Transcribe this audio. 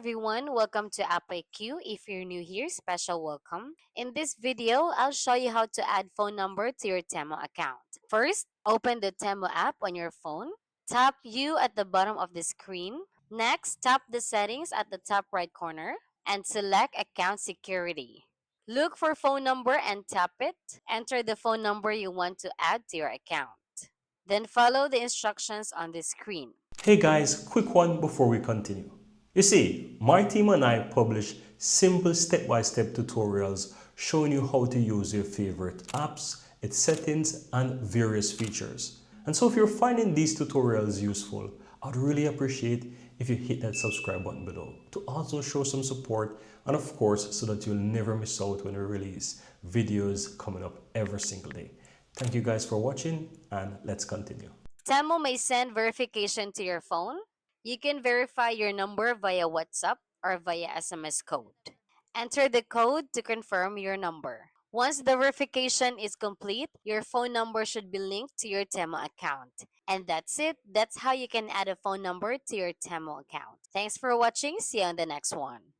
everyone, welcome to AppIQ. If you're new here, special welcome. In this video, I'll show you how to add phone number to your Temu account. First, open the Temu app on your phone. Tap U at the bottom of the screen. Next, tap the settings at the top right corner and select account security. Look for phone number and tap it. Enter the phone number you want to add to your account. Then follow the instructions on the screen. Hey guys, quick one before we continue. You see, my team and I publish simple step-by-step tutorials showing you how to use your favorite apps, its settings, and various features. And so if you're finding these tutorials useful, I'd really appreciate if you hit that subscribe button below to also show some support and of course so that you'll never miss out when we release videos coming up every single day. Thank you guys for watching and let's continue. Temu may send verification to your phone. You can verify your number via WhatsApp or via SMS code. Enter the code to confirm your number. Once the verification is complete, your phone number should be linked to your Temu account. And that's it. That's how you can add a phone number to your Temu account. Thanks for watching. See you on the next one.